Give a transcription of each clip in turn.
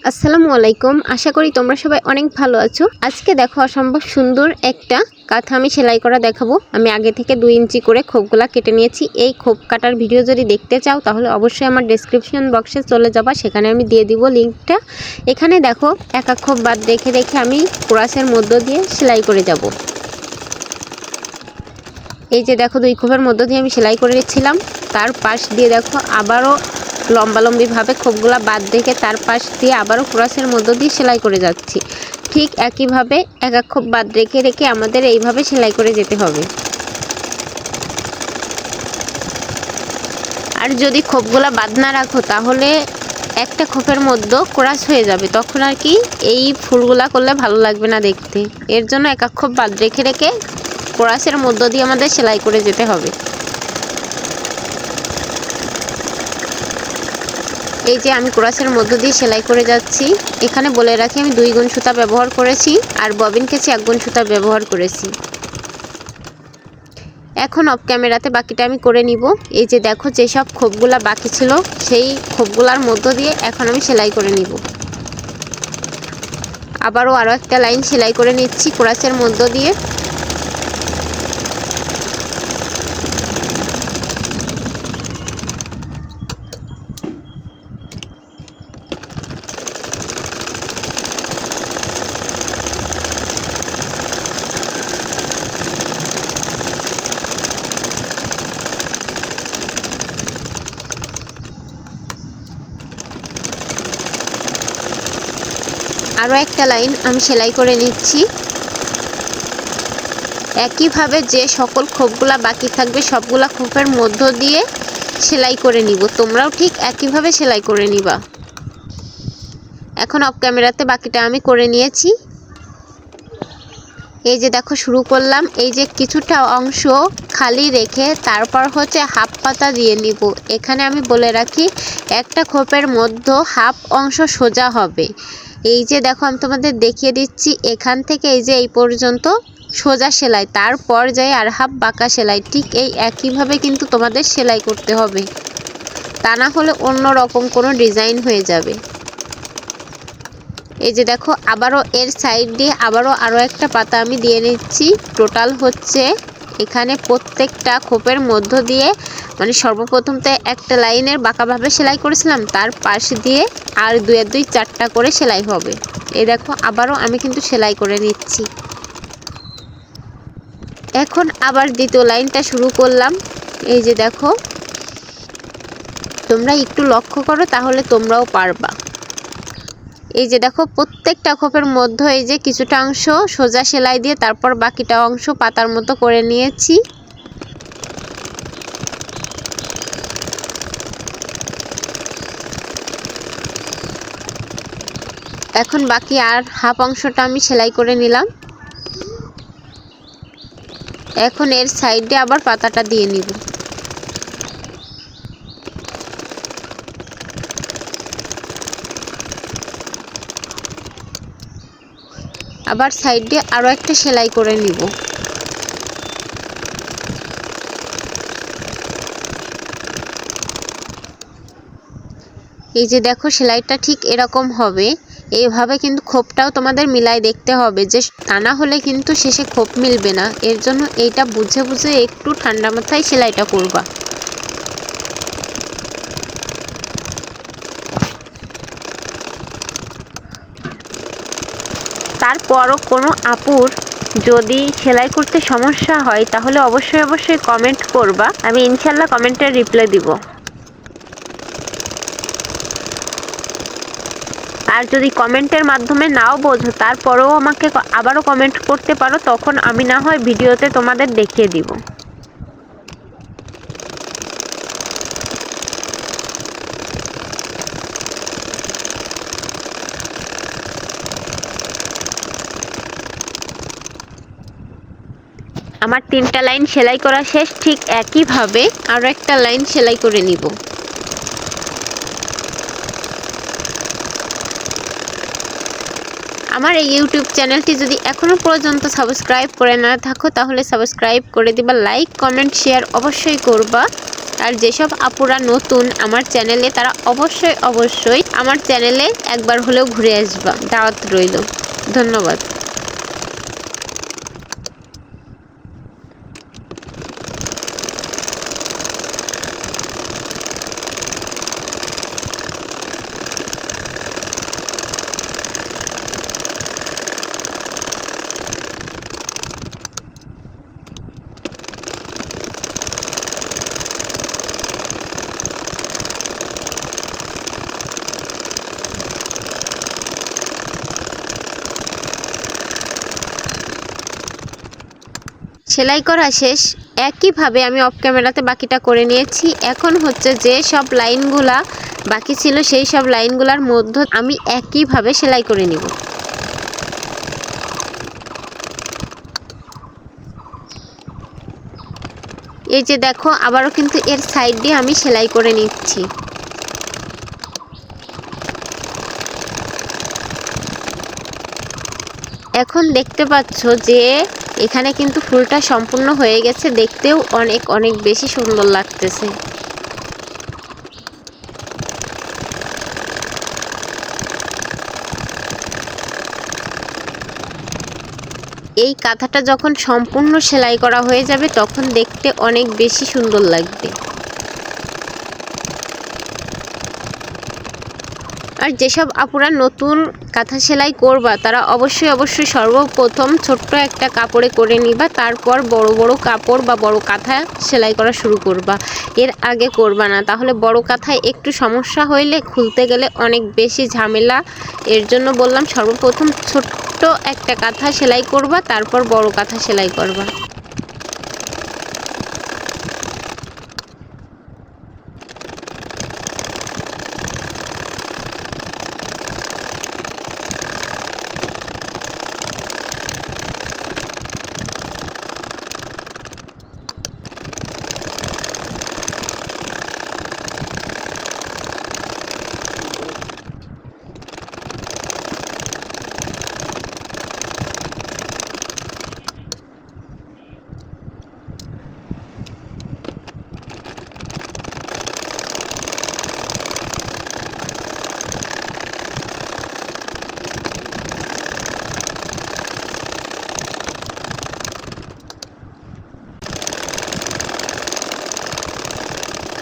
আসসালামু আলাইকুম। আশা করি তোমরা সবাই অনেক ভালো আছো। আজকে দেখো অসম্ভব সুন্দর একটা কাঁথা আমি সেলাই করা দেখাবো। আমি আগে থেকে 2 ইঞ্চি করে খোপগুলা কেটে নিয়েছি। এই খোপ কাটার ভিডিও যদি দেখতে চাও তাহলে অবশ্যই আমার ডেসক্রিপশন বক্সে চলে যাবা, সেখানে আমি দিয়ে দিব লিঙ্কটা। এখানে দেখো এক এক খোপ বাদ রেখে রেখে আমি ক্রসের মধ্য দিয়ে সেলাই করে যাব। এই যে দেখো 2 খোপের মধ্য দিয়ে আমি সেলাই করে নিচ্ছিলাম। তার পাশ দিয়ে দেখো আবারও লম্বালম্বিভাবে খোপগুলা বাদ রেখে তার পাশ দিয়ে আবারও ক্রসের মধ্য দিয়ে সেলাই করে যাচ্ছি। ঠিক একইভাবে এক এক খোপ বাদ রেখে রেখে আমাদের এইভাবে সেলাই করে যেতে হবে। আর যদি খোপগুলা বাদ না রাখো তাহলে একটা খোপের মধ্যে ক্রস হয়ে যাবে, তখন আর কি এই ফুলগুলা করলে ভালো লাগবে না দেখতে। এর জন্য এক এক খোপ বাদ রেখে রেখে ক্রসের মধ্য দিয়ে আমাদের সেলাই করে যেতে হবে। এই যে আমি ক্রসের মধ্য দিয়ে সেলাই করে যাচ্ছি। এখানে বলে রাখি আমি 2 গুণ সুতা ব্যবহার করেছি আর ববিন কেসি 1 গুণ সুতা ব্যবহার করেছি। এখন অফ ক্যামেরাতে বাকিটা আমি করে নিব। এই যে দেখো যেসব খোপগুলা বাকি ছিল সেই খোপগুলার মধ্য দিয়ে এখন আমি সেলাই করে নিব। আবারও আরও একটা লাইন সেলাই করে নিচ্ছি ক্রসের মধ্য দিয়ে। আরও একটা লাইন আমি সেলাই করে নিচ্ছি। একইভাবে যে সকল খোপগুলা বাকি থাকবে সবগুলা খোপের মধ্য দিয়ে সেলাই করে নিব। তোমরাও ঠিক একইভাবে সেলাই করে নিবা। এখন অফ ক্যামেরাতে বাকিটা আমি করে নিয়েছি। এই যে দেখো শুরু করলাম। এই যে কিছুটা অংশ খালি রেখে তারপর হচ্ছে হাফ পাতা দিয়ে নিব। এখানে আমি বলে রাখি একটা খোপের মধ্যে হাফ অংশ সোজা হবে। এই যে দেখো আমি তোমাদের দেখিয়ে দিচ্ছি, এখান থেকে এই যে এই পর্যন্ত সোজা সেলাই, তারপর যাই আর হাফ বাঁকা সেলাই। ঠিক এই একইভাবে কিন্তু তোমাদের সেলাই করতে হবে, তা না হলে অন্য রকম কোনো ডিজাইন হয়ে যাবে। এই যে দেখো আবারও এর সাইড দিয়ে আরও একটা পাতা আমি দিয়ে নিচ্ছি। টোটাল হচ্ছে এখানে প্রত্যেকটা খোপের মধ্য দিয়ে মানে সর্বপ্রথম তো একটা লাইনের বাঁকাভাবে সেলাই করেছিলাম, তার পাশ দিয়ে আর 2 আর 2 4টা করে সেলাই হবে। এই দেখো আবারও আমি কিন্তু সেলাই করে নিচ্ছি। এখন আবার দ্বিতীয় লাইনটা শুরু করলাম। এই যে দেখো তোমরা একটু লক্ষ্য করো তাহলে তোমরাও পারবা। এই যে দেখো প্রত্যেকটা খোপের মধ্যে এই যে কিছুটা অংশ সোজা সেলাই দিয়ে তারপর বাকিটা অংশ পাতার মতো করে নিয়েছি। এখন বাকি আর হাফ অংশটা আমি সেলাই করে নিলাম। এখন এর সাইডে আবার পাতাটা দিয়ে নিব। আবার সাইডে আরও একটা সেলাই করে নিব। এই যে দেখো সেলাইটা ঠিক এরকম হবে। এইভাবে কিন্তু খোপটাও তোমাদের মিলাই দেখতে হবে, যে তা না হলে কিন্তু শেষে খোপ মিলবে না। এর জন্য এইটা বুঝে বুঝে একটু ঠান্ডা মাথায় সেলাইটা করবা। তারপরও কোনো আপুর যদি সেলাই করতে সমস্যা হয় তাহলে অবশ্যই কমেন্ট করবা, আমি ইনশাল্লাহ কমেন্টের রিপ্লাই দিব। আর যদি কমেন্টের মাধ্যমে নাও বোঝো তারপরেও আমাকে আবারও কমেন্ট করতে পারো, তখন আমি না হয় ভিডিওতে তোমাদের দেখিয়ে দিব। আমার 3টা লাইন সেলাই করা শেষ। ঠিক একইভাবে আরও একটা লাইন সেলাই করে নিব। আমার এই ইউটিউব চ্যানেলটি যদি এখনও পর্যন্ত সাবস্ক্রাইব করে না থাকো তাহলে সাবস্ক্রাইব করে দিবা, লাইক কমেন্ট শেয়ার অবশ্যই করবা। আর যেসব আপুরা নতুন আমার চ্যানেলে তারা অবশ্যই আমার চ্যানেলে একবার হলেও ঘুরে আসবা, দাওয়াত রইল। ধন্যবাদ। সেলাই করা শেষ। একইভাবে আমি অফ ক্যামেরাতে বাকিটা করে নিয়েছি। এখন হচ্ছে যে সব লাইনগুলা বাকি ছিল সেই সব লাইনগুলার মধ্যে আমি একইভাবে সেলাই করে নিব। এই যে দেখো, আবারও কিন্তু এর সাইড দিয়ে আমি সেলাই করে নিচ্ছি। এখন দেখতে পাচ্ছ যে এখানে কিন্তু ফুলটা সম্পূর্ণ হয়ে গেছে, দেখতেও অনেক বেশি সুন্দর লাগতেছে। এই কাঁথাটা যখন সম্পূর্ণ সেলাই করা হয়ে যাবে তখন দেখতে অনেক বেশি সুন্দর লাগবে। আর যেসব আপুরা নতুন কাঁথা সেলাই করবা তারা অবশ্যই সর্বপ্রথম ছোট্ট একটা কাপড়ে করে নিবা, তারপর বড় কাপড় বা বড় কাঁথা সেলাই করা শুরু করবা। এর আগে করবা না, তাহলে বড় কাঁথায় একটু সমস্যা হইলে খুলতে গেলে অনেক বেশি ঝামেলা। এর জন্য বললাম সর্বপ্রথম ছোট্ট একটা কাঁথা সেলাই করবা, তারপর বড় কাঁথা সেলাই করবা।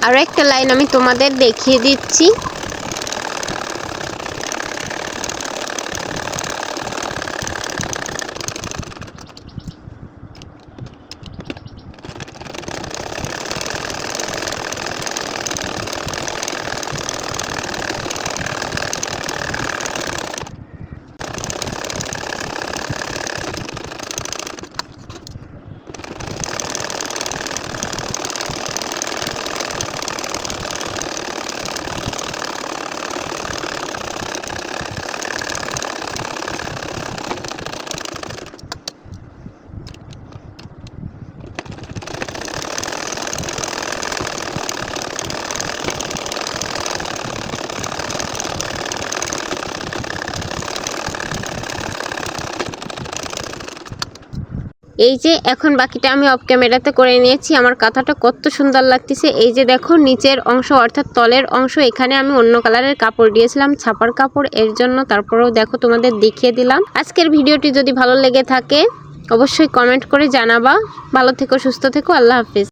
আরও একটা লাইন আমি তোমাদের দেখিয়ে দিচ্ছি। এই যে এখন বাকিটা আমি অফ ক্যামেরাতে করে নিয়েছি। আমার কাঁথাটা কত সুন্দর লাগতেছে। এই যে দেখো নিচের অংশ অর্থাৎ তলের অংশ, এখানে আমি অন্য কালারের কাপড় দিয়েছিলাম, ছাপার কাপড়, এর জন্য। তারপরেও দেখো তোমাদের দেখিয়ে দিলাম। আজকের ভিডিওটি যদি ভালো লেগে থাকে অবশ্যই কমেন্ট করে জানাবা। ভালো থেকো, সুস্থ থেকো, আল্লাহ হাফিজ।